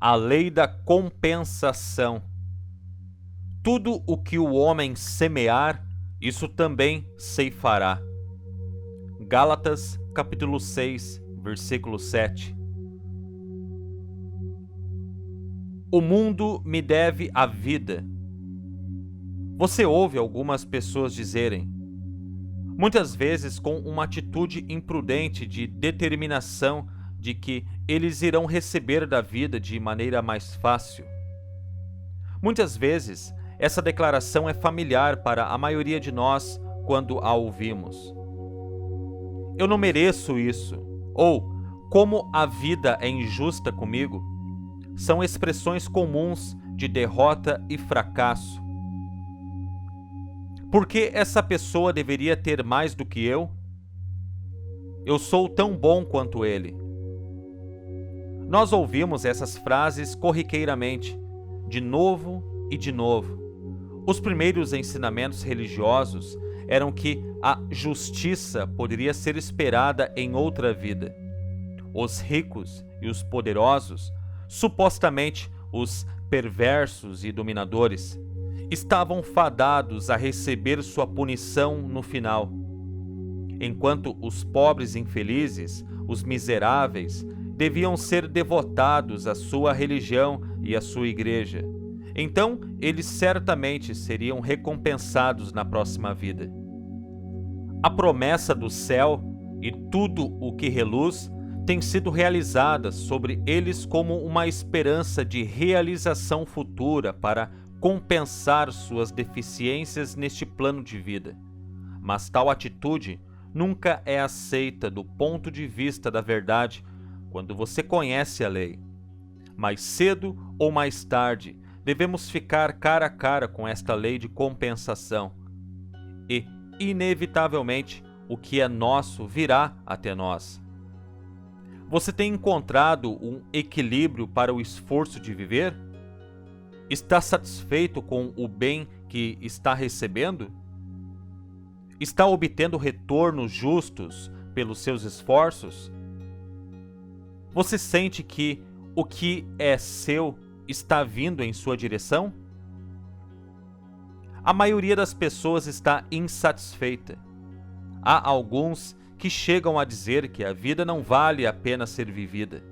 A lei da compensação. Tudo o que o homem semear, isso também ceifará. Gálatas, capítulo 6, versículo 7. O mundo me deve a vida. Você ouve algumas pessoas dizerem, muitas vezes com uma atitude imprudente de determinação de que eles irão receber da vida de maneira mais fácil. Muitas vezes, essa declaração é familiar para a maioria de nós quando a ouvimos. Eu não mereço isso, ou como a vida é injusta comigo, são expressões comuns de derrota e fracasso. Por que essa pessoa deveria ter mais do que eu? Eu sou tão bom quanto ele. Nós ouvimos essas frases corriqueiramente, de novo e de novo. Os primeiros ensinamentos religiosos eram que a justiça poderia ser esperada em outra vida. Os ricos e os poderosos, supostamente os perversos e dominadores, estavam fadados a receber sua punição no final, enquanto os pobres infelizes, os miseráveis, deviam ser devotados à sua religião e à sua igreja. Então, eles certamente seriam recompensados na próxima vida. A promessa do céu e tudo o que reluz tem sido realizada sobre eles como uma esperança de realização futura para compensar suas deficiências neste plano de vida. Mas tal atitude nunca é aceita do ponto de vista da verdade quando você conhece a lei. Mais cedo ou mais tarde, devemos ficar cara a cara com esta lei de compensação. E, inevitavelmente, o que é nosso virá até nós. Você tem encontrado um equilíbrio para o esforço de viver? Está satisfeito com o bem que está recebendo? Está obtendo retornos justos pelos seus esforços? Você sente que o que é seu está vindo em sua direção? A maioria das pessoas está insatisfeita. Há alguns que chegam a dizer que a vida não vale a pena ser vivida.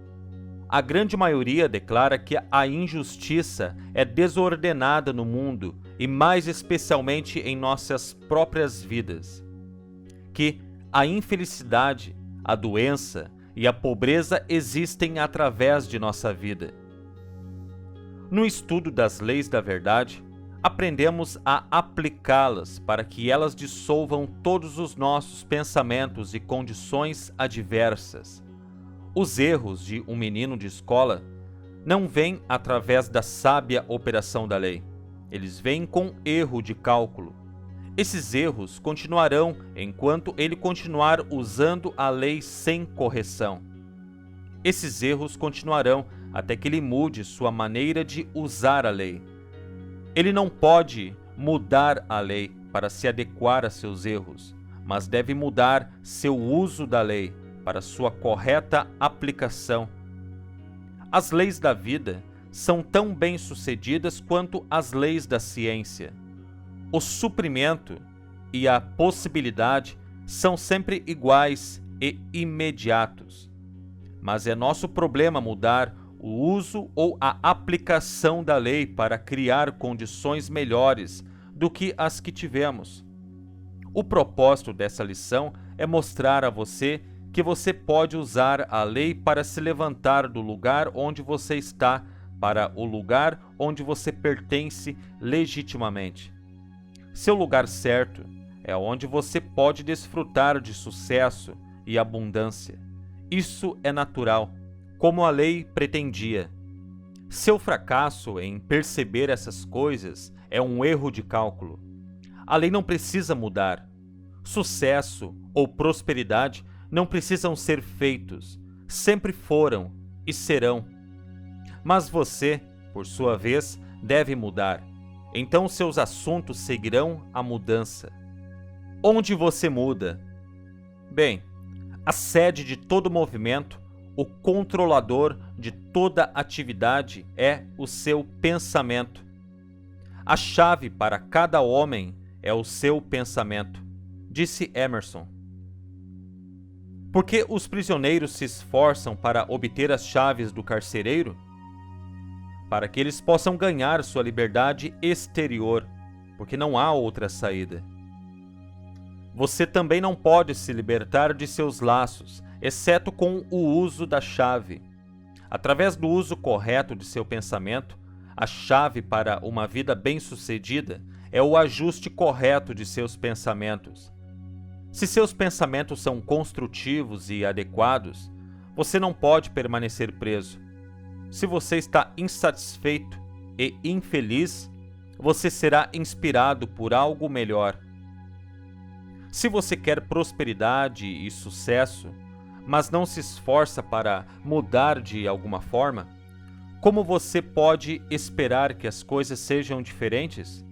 A grande maioria declara que a injustiça é desordenada no mundo e mais especialmente em nossas próprias vidas. Que a infelicidade, a doença e a pobreza existem através de nossa vida. No estudo das leis da verdade, aprendemos a aplicá-las para que elas dissolvam todos os nossos pensamentos e condições adversas. Os erros de um menino de escola não vêm através da sábia operação da lei. Eles vêm com erro de cálculo. Esses erros continuarão enquanto ele continuar usando a lei sem correção. Esses erros continuarão até que ele mude sua maneira de usar a lei. Ele não pode mudar a lei para se adequar a seus erros, mas deve mudar seu uso da lei para sua correta aplicação. As leis da vida são tão bem-sucedidas quanto as leis da ciência. O suprimento e a possibilidade são sempre iguais e imediatos. Mas é nosso problema mudar o uso ou a aplicação da lei para criar condições melhores do que as que tivemos. O propósito dessa lição é mostrar a você que você pode usar a lei para se levantar do lugar onde você está para o lugar onde você pertence legitimamente. Seu lugar certo é onde você pode desfrutar de sucesso e abundância. Isso é natural, como a lei pretendia. Seu fracasso em perceber essas coisas é um erro de cálculo. A lei não precisa mudar. Sucesso ou prosperidade não precisam ser feitos, sempre foram e serão. Mas você, por sua vez, deve mudar. Então seus assuntos seguirão a mudança. Onde você muda? Bem, a sede de todo movimento, o controlador de toda atividade é o seu pensamento. A chave para cada homem é o seu pensamento, disse Emerson. Por que os prisioneiros se esforçam para obter as chaves do carcereiro? Para que eles possam ganhar sua liberdade exterior, porque não há outra saída. Você também não pode se libertar de seus laços, exceto com o uso da chave. Através do uso correto de seu pensamento, a chave para uma vida bem-sucedida é o ajuste correto de seus pensamentos. Se seus pensamentos são construtivos e adequados, você não pode permanecer preso. Se você está insatisfeito e infeliz, você será inspirado por algo melhor. Se você quer prosperidade e sucesso, mas não se esforça para mudar de alguma forma, como você pode esperar que as coisas sejam diferentes?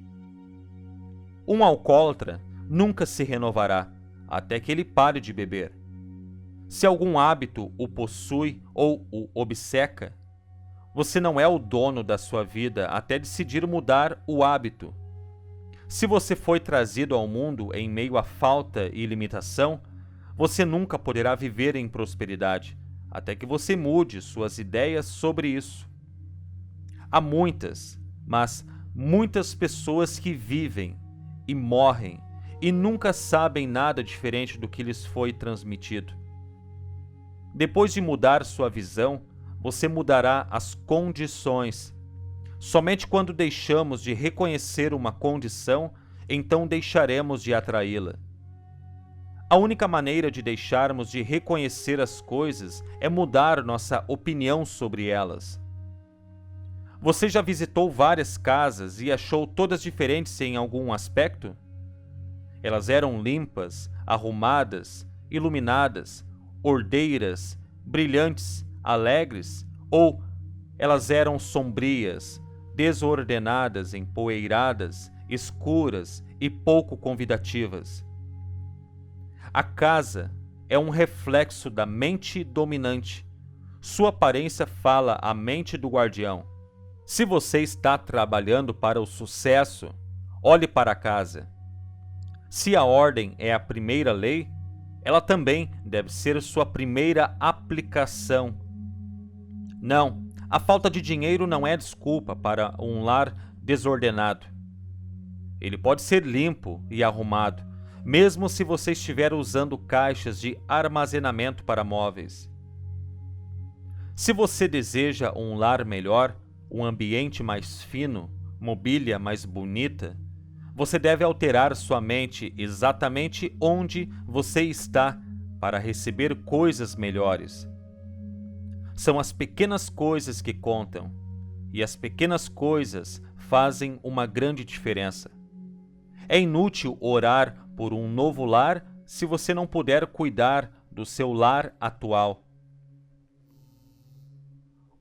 Um alcoólatra nunca se renovará até que ele pare de beber. Se algum hábito o possui ou o obceca, você não é o dono da sua vida até decidir mudar o hábito. Se você foi trazido ao mundo em meio à falta e limitação, você nunca poderá viver em prosperidade, até que você mude suas ideias sobre isso. Há muitas, mas muitas pessoas que vivem e morrem e nunca sabem nada diferente do que lhes foi transmitido. Depois de mudar sua visão, você mudará as condições. Somente quando deixamos de reconhecer uma condição, então deixaremos de atraí-la. A única maneira de deixarmos de reconhecer as coisas é mudar nossa opinião sobre elas. Você já visitou várias casas e achou todas diferentes em algum aspecto? Elas eram limpas, arrumadas, iluminadas, ordeiras, brilhantes, alegres, ou elas eram sombrias, desordenadas, empoeiradas, escuras e pouco convidativas. A casa é um reflexo da mente dominante. Sua aparência fala a mente do guardião. Se você está trabalhando para o sucesso, olhe para a casa. Se a ordem é a primeira lei, ela também deve ser sua primeira aplicação. Não, a falta de dinheiro não é desculpa para um lar desordenado. Ele pode ser limpo e arrumado, mesmo se você estiver usando caixas de armazenamento para móveis. Se você deseja um lar melhor, um ambiente mais fino, mobília mais bonita, você deve alterar sua mente exatamente onde você está para receber coisas melhores. São as pequenas coisas que contam, e as pequenas coisas fazem uma grande diferença. É inútil orar por um novo lar se você não puder cuidar do seu lar atual.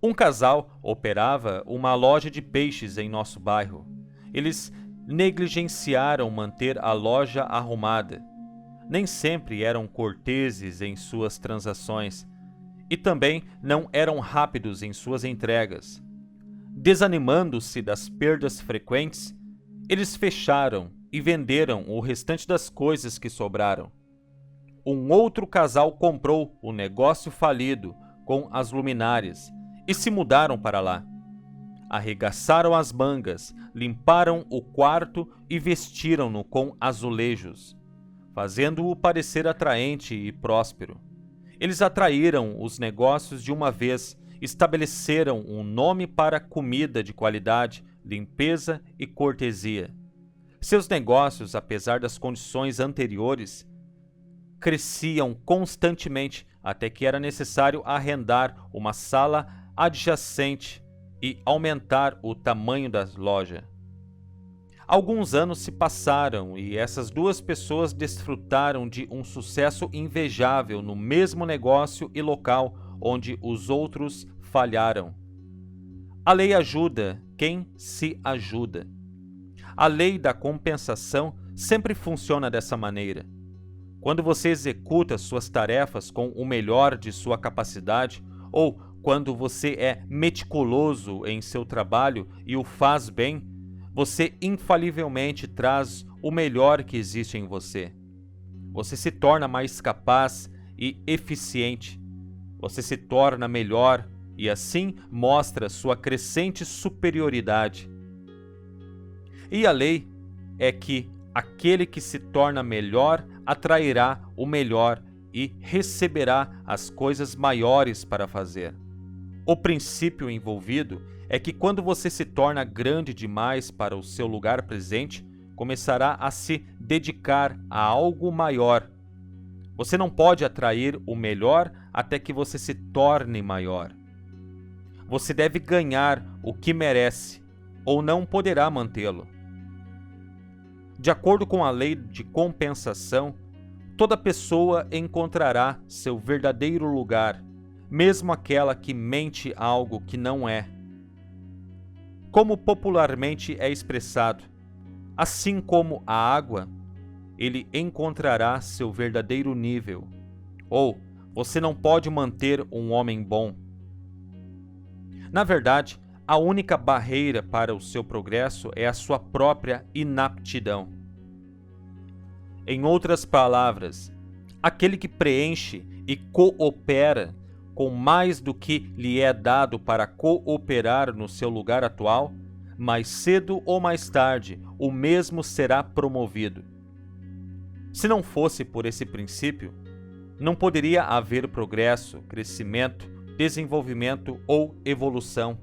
Um casal operava uma loja de peixes em nosso bairro. Eles negligenciaram manter a loja arrumada. Nem sempre eram corteses em suas transações e também não eram rápidos em suas entregas. Desanimando-se das perdas frequentes, eles fecharam e venderam o restante das coisas que sobraram. Um outro casal comprou o negócio falido com as luminárias e se mudaram para lá. Arregaçaram as mangas, limparam o quarto e vestiram-no com azulejos, fazendo-o parecer atraente e próspero. Eles atraíram os negócios de uma vez, estabeleceram um nome para comida de qualidade, limpeza e cortesia. Seus negócios, apesar das condições anteriores, cresciam constantemente até que era necessário arrendar uma sala adjacente e aumentar o tamanho da loja. Alguns anos se passaram e essas duas pessoas desfrutaram de um sucesso invejável no mesmo negócio e local onde os outros falharam. A lei ajuda quem se ajuda. A lei da compensação sempre funciona dessa maneira. Quando você executa suas tarefas com o melhor de sua capacidade, ou quando você é meticuloso em seu trabalho e o faz bem, você infalivelmente traz o melhor que existe em você. Você se torna mais capaz e eficiente. Você se torna melhor e assim mostra sua crescente superioridade. E a lei é que aquele que se torna melhor atrairá o melhor e receberá as coisas maiores para fazer. O princípio envolvido é que quando você se torna grande demais para o seu lugar presente, começará a se dedicar a algo maior. Você não pode atrair o melhor até que você se torne maior. Você deve ganhar o que merece, ou não poderá mantê-lo. De acordo com a lei de compensação, toda pessoa encontrará seu verdadeiro lugar, mesmo aquela que mente algo que não é. Como popularmente é expressado, assim como a água, ele encontrará seu verdadeiro nível. Ou, você não pode manter um homem bom. Na verdade, a única barreira para o seu progresso é a sua própria inaptidão. Em outras palavras, aquele que preenche e coopera com mais do que lhe é dado para cooperar no seu lugar atual, mais cedo ou mais tarde, o mesmo será promovido. Se não fosse por esse princípio, não poderia haver progresso, crescimento, desenvolvimento ou evolução.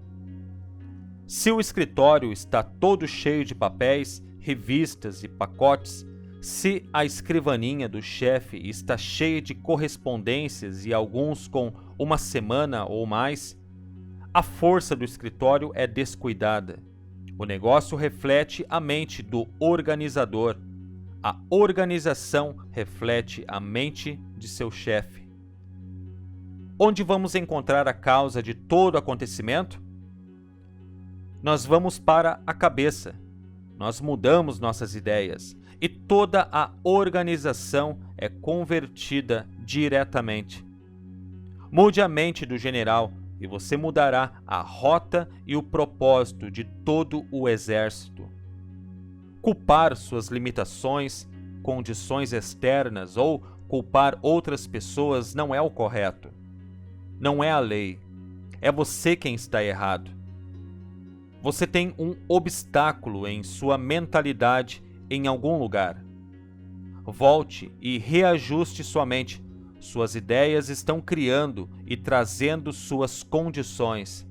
Se o escritório está todo cheio de papéis, revistas e pacotes, se a escrivaninha do chefe está cheia de correspondências e alguns com uma semana ou mais, a força do escritório é descuidada. O negócio reflete a mente do organizador. A organização reflete a mente de seu chefe. Onde vamos encontrar a causa de todo acontecimento? Nós vamos para a cabeça. Nós mudamos nossas ideias e toda a organização é convertida diretamente. Mude a mente do general e você mudará a rota e o propósito de todo o exército. Culpar suas limitações, condições externas ou culpar outras pessoas não é o correto. Não é a lei. É você quem está errado. Você tem um obstáculo em sua mentalidade em algum lugar. Volte e reajuste sua mente. Suas ideias estão criando e trazendo suas condições.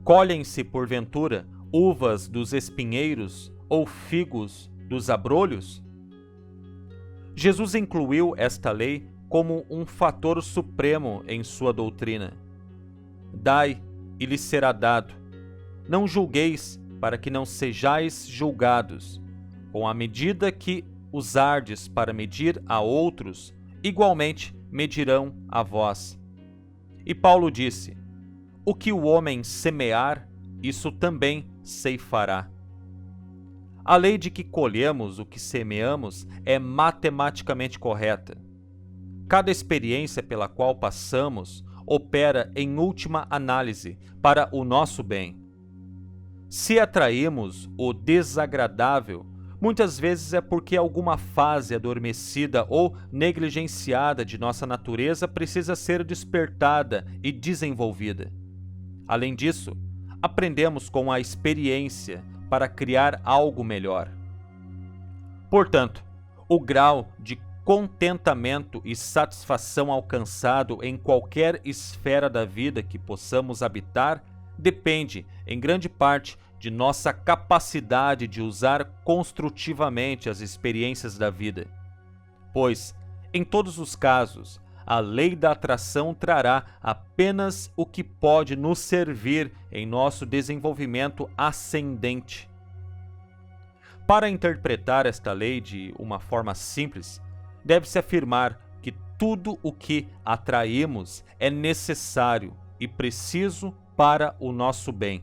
Colhem-se, porventura, uvas dos espinheiros ou figos dos abrolhos? Jesus incluiu esta lei como um fator supremo em sua doutrina. Dai e lhes será dado. Não julgueis, para que não sejais julgados. Com a medida que usardes para medir a outros, igualmente medirão a vós. E Paulo disse: o que o homem semear, isso também ceifará. A lei de que colhemos o que semeamos é matematicamente correta. Cada experiência pela qual passamos opera em última análise para o nosso bem. Se atraímos o desagradável, muitas vezes é porque alguma fase adormecida ou negligenciada de nossa natureza precisa ser despertada e desenvolvida. Além disso, aprendemos com a experiência para criar algo melhor. Portanto, o grau de contentamento e satisfação alcançado em qualquer esfera da vida que possamos habitar depende, em grande parte, de nossa capacidade de usar construtivamente as experiências da vida. Pois, em todos os casos, a lei da atração trará apenas o que pode nos servir em nosso desenvolvimento ascendente. Para interpretar esta lei de uma forma simples, deve-se afirmar que tudo o que atraímos é necessário e preciso para o nosso bem.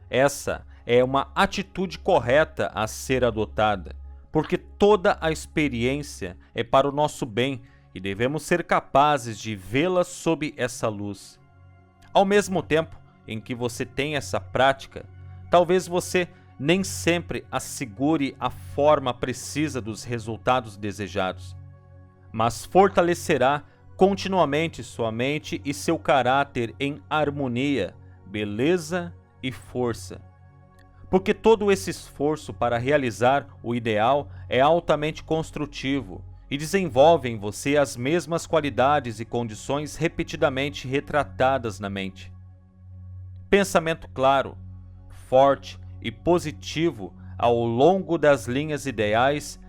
Essa é uma atitude correta a ser adotada, porque toda a experiência é para o nosso bem e devemos ser capazes de vê-la sob essa luz. Ao mesmo tempo em que você tem essa prática, talvez você nem sempre assegure a forma precisa dos resultados desejados, mas fortalecerá continuamente sua mente e seu caráter em harmonia, beleza e força. Porque todo esse esforço para realizar o ideal é altamente construtivo e desenvolve em você as mesmas qualidades e condições repetidamente retratadas na mente. Pensamento claro, forte e positivo ao longo das linhas ideais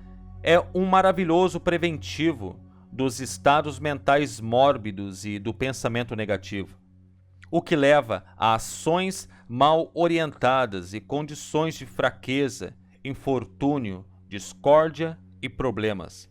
é um maravilhoso preventivo dos estados mentais mórbidos e do pensamento negativo, o que leva a ações mal orientadas e condições de fraqueza, infortúnio, discórdia e problemas.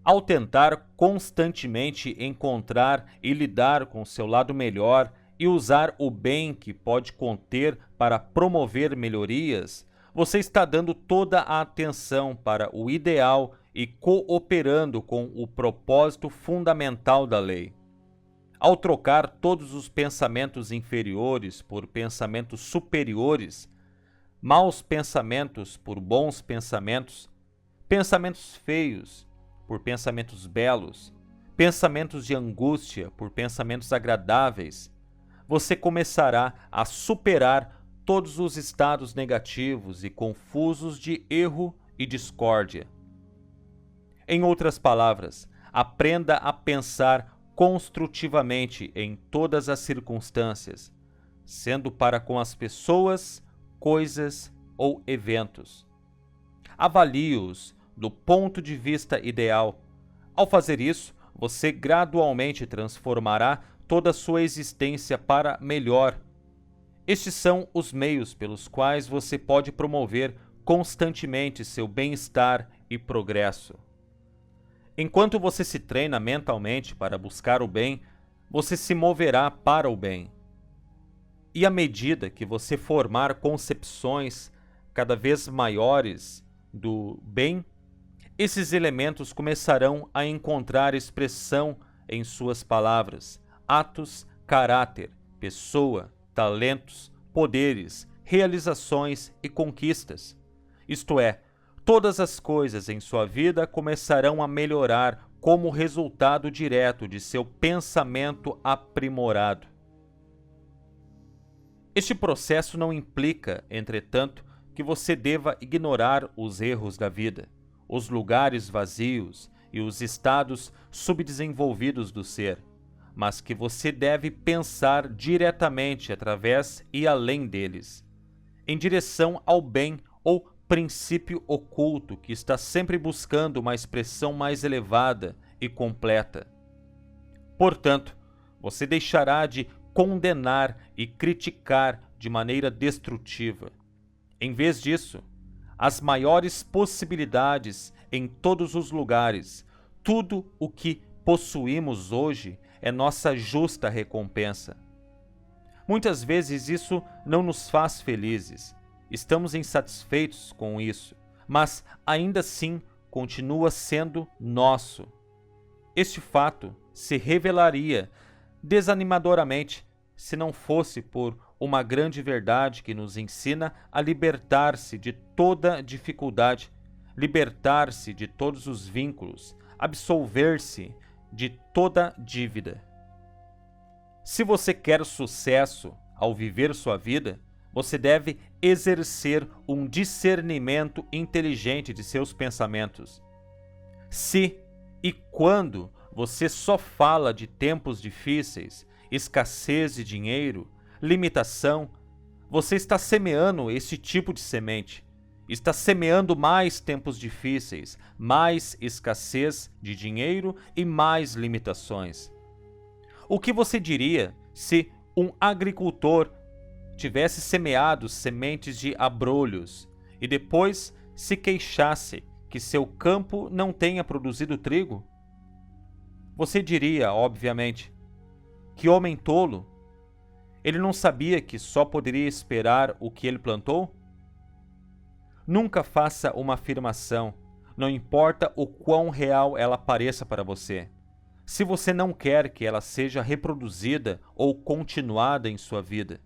Ao tentar constantemente encontrar e lidar com seu lado melhor e usar o bem que pode conter para promover melhorias, você está dando toda a atenção para o ideal e cooperando com o propósito fundamental da lei. Ao trocar todos os pensamentos inferiores por pensamentos superiores, maus pensamentos por bons pensamentos, pensamentos feios por pensamentos belos, pensamentos de angústia por pensamentos agradáveis, você começará a superar todos os estados negativos e confusos de erro e discórdia. Em outras palavras, aprenda a pensar construtivamente em todas as circunstâncias, sendo para com as pessoas, coisas ou eventos. Avalie-os do ponto de vista ideal. Ao fazer isso, você gradualmente transformará toda a sua existência para melhor. Estes são os meios pelos quais você pode promover constantemente seu bem-estar e progresso. Enquanto você se treina mentalmente para buscar o bem, você se moverá para o bem. E à medida que você formar concepções cada vez maiores do bem, esses elementos começarão a encontrar expressão em suas palavras, atos, caráter, pessoa, talentos, poderes, realizações e conquistas. Isto é, todas as coisas em sua vida começarão a melhorar como resultado direto de seu pensamento aprimorado. Este processo não implica, entretanto, que você deva ignorar os erros da vida, os lugares vazios e os estados subdesenvolvidos do ser, mas que você deve pensar diretamente através e além deles, em direção ao bem ou princípio oculto que está sempre buscando uma expressão mais elevada e completa. Portanto, você deixará de condenar e criticar de maneira destrutiva. Em vez disso, as maiores possibilidades em todos os lugares, tudo o que possuímos hoje é nossa justa recompensa. Muitas vezes isso não nos faz felizes. Estamos insatisfeitos com isso, mas ainda assim continua sendo nosso. Este fato se revelaria desanimadoramente se não fosse por uma grande verdade que nos ensina a libertar-se de toda dificuldade, libertar-se de todos os vínculos, absolver-se de toda dívida. Se você quer sucesso ao viver sua vida, você deve exercer um discernimento inteligente de seus pensamentos. Se e quando você só fala de tempos difíceis, escassez de dinheiro, limitação, você está semeando esse tipo de semente. Está semeando mais tempos difíceis, mais escassez de dinheiro e mais limitações. O que você diria se um agricultor tivesse semeado sementes de abrolhos e depois se queixasse que seu campo não tenha produzido trigo? Você diria, obviamente, que homem tolo! Ele não sabia que só poderia esperar o que ele plantou? Nunca faça uma afirmação, não importa o quão real ela pareça para você. se você não quer que ela seja reproduzida ou continuada em sua vida.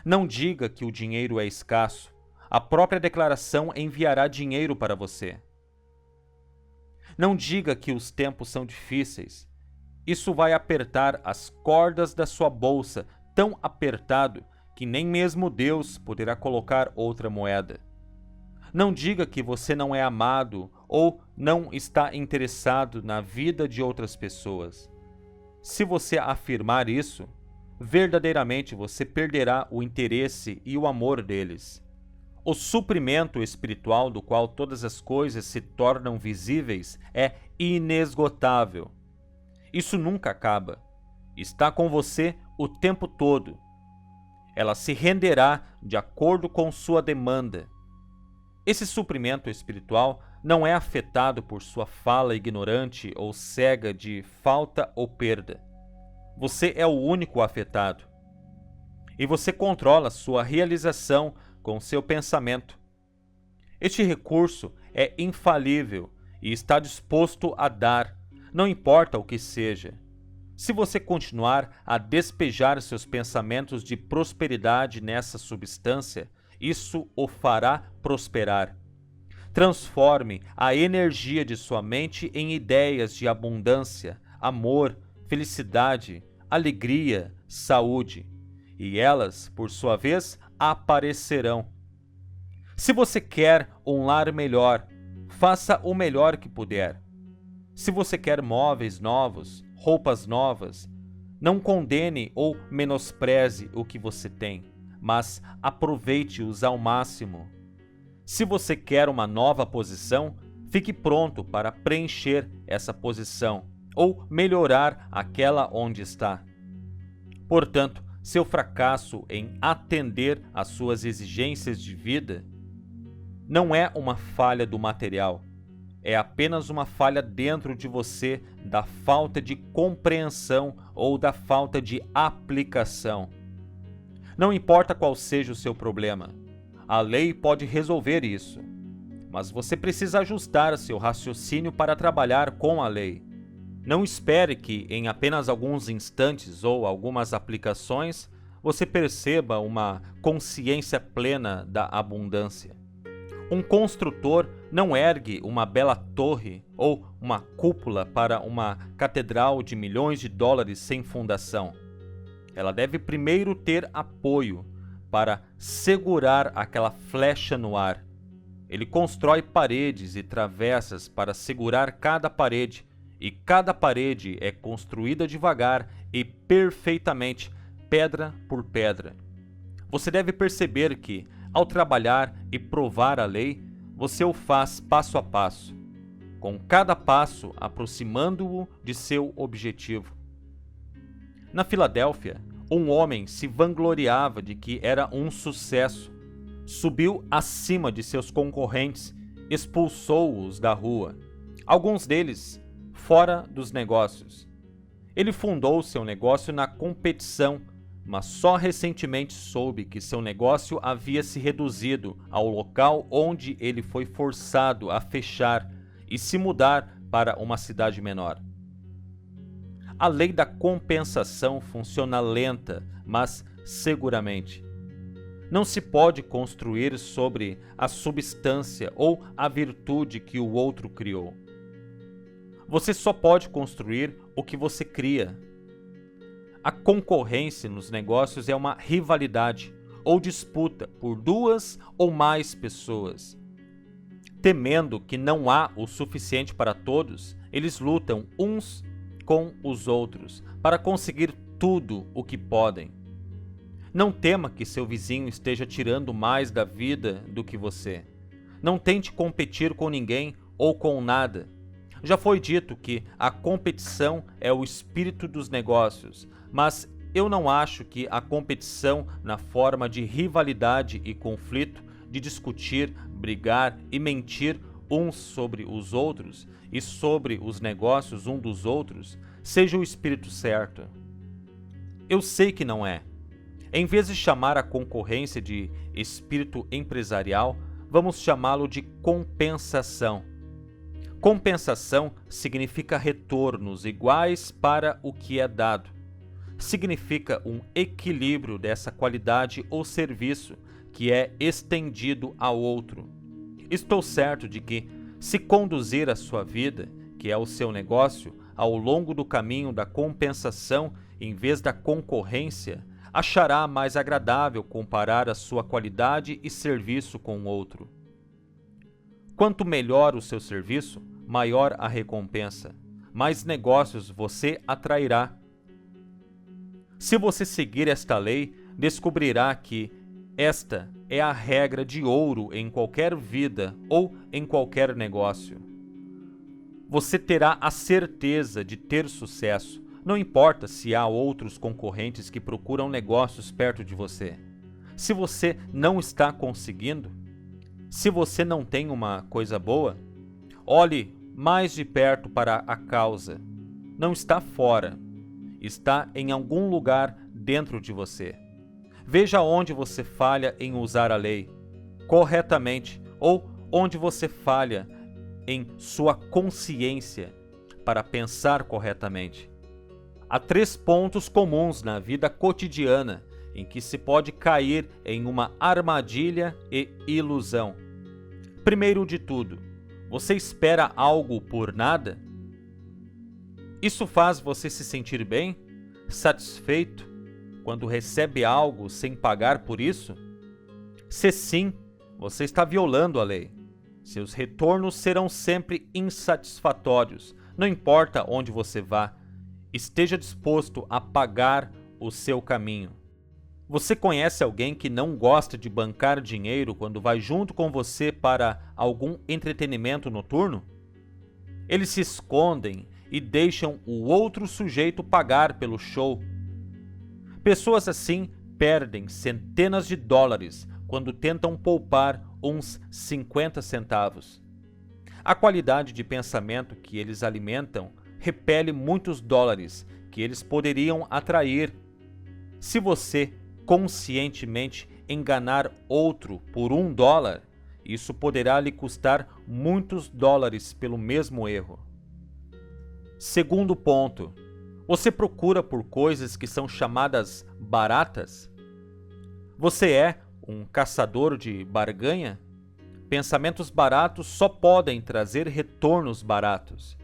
Não diga que o dinheiro é escasso. A própria declaração enviará dinheiro para você. Não diga que os tempos são difíceis. Isso vai apertar as cordas da sua bolsa tão apertado que nem mesmo Deus poderá colocar outra moeda. Não diga que você não é amado ou não está interessado na vida de outras pessoas. Se você afirmar isso, verdadeiramente você perderá o interesse e o amor deles. O suprimento espiritual do qual todas as coisas se tornam visíveis é inesgotável. Isso nunca acaba. Está com você o tempo todo. Ela se renderá de acordo com sua demanda. Esse suprimento espiritual não é afetado por sua fala ignorante ou cega de falta ou perda. Você é o único afetado. E você controla sua realização com seu pensamento. Este recurso é infalível e está disposto a dar, não importa o que seja. Se você continuar a despejar seus pensamentos de prosperidade nessa substância, isso o fará prosperar. Transforme a energia de sua mente em ideias de abundância, amor, felicidade, alegria, saúde, e elas, por sua vez, aparecerão. Se você quer um lar melhor, faça o melhor que puder. Se você quer móveis novos, roupas novas, não condene ou menospreze o que você tem, mas aproveite-os ao máximo. Se você quer uma nova posição, fique pronto para preencher essa posição ou melhorar aquela onde está. Portanto, seu fracasso em atender às suas exigências de vida não é uma falha do material, é apenas uma falha dentro de você da falta de compreensão ou da falta de aplicação. Não importa qual seja o seu problema, a lei pode resolver isso, mas você precisa ajustar seu raciocínio para trabalhar com a lei. Não espere que, em apenas alguns instantes ou algumas aplicações, você perceba uma consciência plena da abundância. Um construtor não ergue uma bela torre ou uma cúpula para uma catedral de milhões de dólares sem fundação. Ela deve primeiro ter apoio para segurar aquela flecha no ar. Ele constrói paredes e travessas para segurar cada parede, e cada parede é construída devagar e perfeitamente, pedra por pedra. Você deve perceber que, ao trabalhar e provar a lei, você o faz passo a passo, com cada passo aproximando-o de seu objetivo. Na Filadélfia, um homem se vangloriava de que era um sucesso. Subiu acima de seus concorrentes, expulsou-os da rua, alguns deles fora dos negócios. Ele fundou seu negócio na competição, mas só recentemente soube que seu negócio havia se reduzido ao local onde ele foi forçado a fechar e se mudar para uma cidade menor. A lei da compensação funciona lenta, mas seguramente. Não se pode construir sobre a substância ou a virtude que o outro criou. Você só pode construir o que você cria. A concorrência nos negócios é uma rivalidade ou disputa por duas ou mais pessoas. Temendo que não há o suficiente para todos, eles lutam uns com os outros para conseguir tudo o que podem. Não tema que seu vizinho esteja tirando mais da vida do que você. Não tente competir com ninguém ou com nada. Já foi dito que a competição é o espírito dos negócios, mas eu não acho que a competição na forma de rivalidade e conflito, de discutir, brigar e mentir uns sobre os outros e sobre os negócios um dos outros, seja o espírito certo. Eu sei que não é. Em vez de chamar a concorrência de espírito empresarial, vamos chamá-lo de compensação. Compensação significa retornos iguais para o que é dado. Significa um equilíbrio dessa qualidade ou serviço que é estendido ao outro. Estou certo de que, se conduzir a sua vida, que é o seu negócio, ao longo do caminho da compensação em vez da concorrência, achará mais agradável comparar a sua qualidade e serviço com o outro. Quanto melhor o seu serviço, maior a recompensa, mais negócios você atrairá. Se você seguir esta lei, descobrirá que esta é a regra de ouro em qualquer vida ou em qualquer negócio. Você terá a certeza de ter sucesso, não importa se há outros concorrentes que procuram negócios perto de você. Se você não está conseguindo, se você não tem uma coisa boa, olhe mais de perto para a causa. Não está fora, está em algum lugar dentro de você. Veja onde você falha em usar a lei corretamente ou onde você falha em sua consciência para pensar corretamente. Há 3 pontos comuns na vida cotidiana em que se pode cair em uma armadilha e ilusão. Primeiro de tudo, você espera algo por nada? Isso faz você se sentir bem, satisfeito, quando recebe algo sem pagar por isso? Se sim, você está violando a lei. Seus retornos serão sempre insatisfatórios, não importa onde você vá. Esteja disposto a pagar o seu caminho. Você conhece alguém que não gosta de bancar dinheiro quando vai junto com você para algum entretenimento noturno? Eles se escondem e deixam o outro sujeito pagar pelo show. Pessoas assim perdem centenas de dólares quando tentam poupar uns 50 centavos. A qualidade de pensamento que eles alimentam repele muitos dólares que eles poderiam atrair. Se você conscientemente enganar outro por $1, isso poderá lhe custar muitos dólares pelo mesmo erro. Segundo ponto, você procura por coisas que são chamadas baratas? Você é um caçador de barganha? Pensamentos baratos só podem trazer retornos baratos.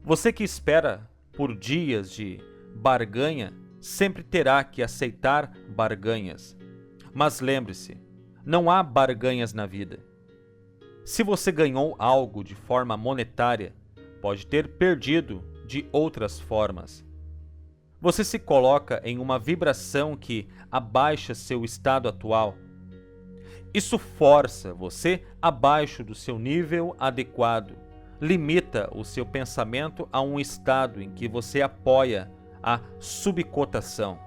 Você que espera por dias de barganha sempre terá que aceitar barganhas. Mas lembre-se, não há barganhas na vida. Se você ganhou algo de forma monetária, pode ter perdido de outras formas. Você se coloca em uma vibração que abaixa seu estado atual. Isso força você abaixo do seu nível adequado, limita o seu pensamento a um estado em que você apoia a subcotação,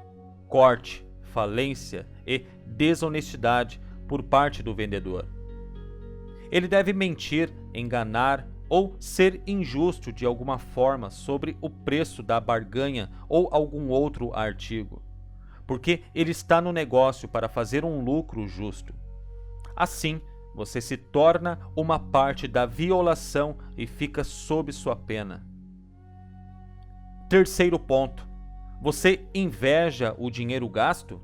corte, falência e desonestidade por parte do vendedor. Ele deve mentir, enganar ou ser injusto de alguma forma sobre o preço da barganha ou algum outro artigo, porque ele está no negócio para fazer um lucro justo. Assim, você se torna uma parte da violação e fica sob sua pena. Terceiro ponto, você inveja o dinheiro gasto?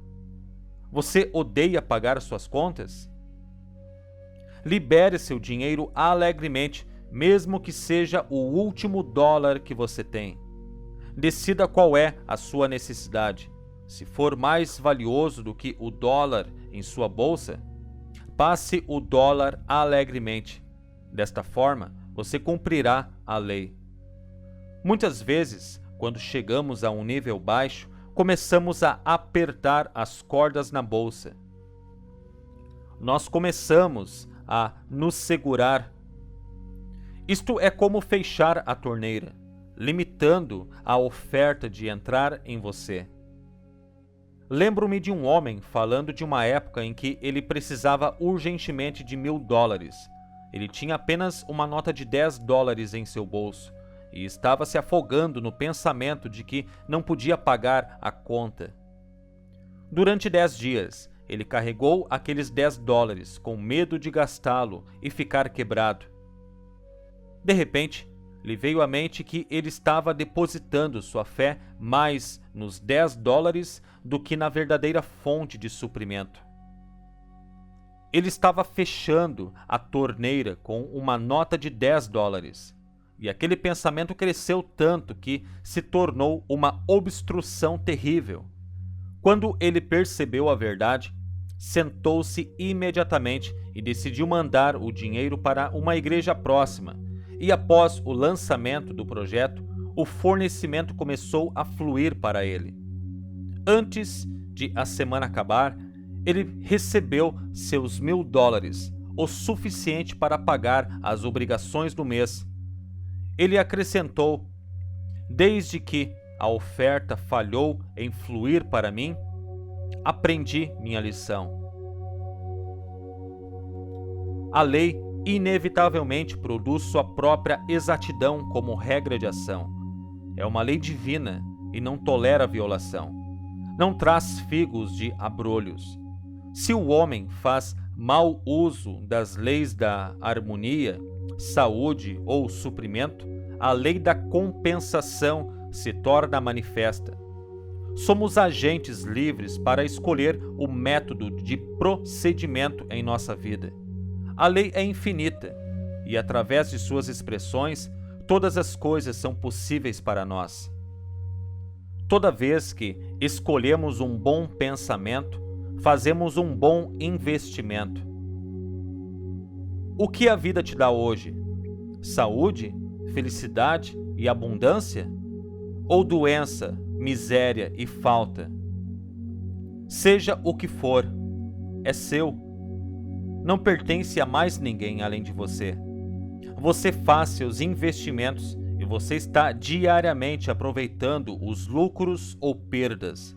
Você odeia pagar suas contas? Libere seu dinheiro alegremente, mesmo que seja o último dólar que você tem. Decida qual é a sua necessidade. Se for mais valioso do que o dólar em sua bolsa, passe o dólar alegremente. Desta forma, você cumprirá a lei. Muitas vezes, quando chegamos a um nível baixo, começamos a apertar as cordas na bolsa. Nós começamos a nos segurar. Isto é como fechar a torneira, limitando a oferta de entrar em você. Lembro-me de um homem falando de uma época em que ele precisava urgentemente de $1.000. Ele tinha apenas uma nota de $10 em seu bolso e estava se afogando no pensamento de que não podia pagar a conta. Durante 10 dias, ele carregou aqueles $10 com medo de gastá-lo e ficar quebrado. De repente, lhe veio à mente que ele estava depositando sua fé mais nos $10 do que na verdadeira fonte de suprimento. Ele estava fechando a torneira com uma nota de $10, e aquele pensamento cresceu tanto que se tornou uma obstrução terrível. Quando ele percebeu a verdade, sentou-se imediatamente e decidiu mandar o dinheiro para uma igreja próxima, e após o lançamento do projeto, o fornecimento começou a fluir para ele. Antes de a semana acabar, ele recebeu seus $1.000, o suficiente para pagar as obrigações do mês. Ele acrescentou: desde que a oferta falhou em fluir para mim, aprendi minha lição. A lei inevitavelmente produz sua própria exatidão como regra de ação. É uma lei divina e não tolera violação. Não traz figos de abrolhos. Se o homem faz mau uso das leis da harmonia, saúde ou suprimento, a lei da compensação se torna manifesta. Somos agentes livres para escolher o método de procedimento em nossa vida. A lei é infinita e, através de suas expressões, todas as coisas são possíveis para nós. Toda vez que escolhemos um bom pensamento, fazemos um bom investimento. O que a vida te dá hoje? Saúde, felicidade e abundância? Ou doença, miséria e falta? Seja o que for, é seu. Não pertence a mais ninguém além de você. Você faz seus investimentos e você está diariamente aproveitando os lucros ou perdas.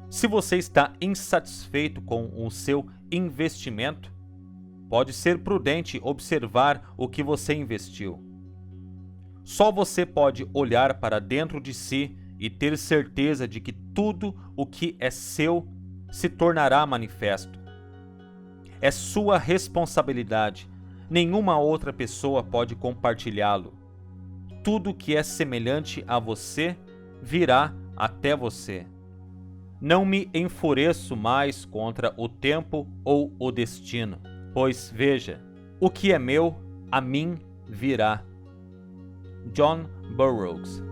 Se você está insatisfeito com o seu investimento, pode ser prudente observar o que você investiu. Só você pode olhar para dentro de si e ter certeza de que tudo o que é seu se tornará manifesto. É sua responsabilidade. Nenhuma outra pessoa pode compartilhá-lo. Tudo que é semelhante a você virá até você. Não me enfureço mais contra o tempo ou o destino, pois veja, o que é meu, a mim virá. John Burroughs.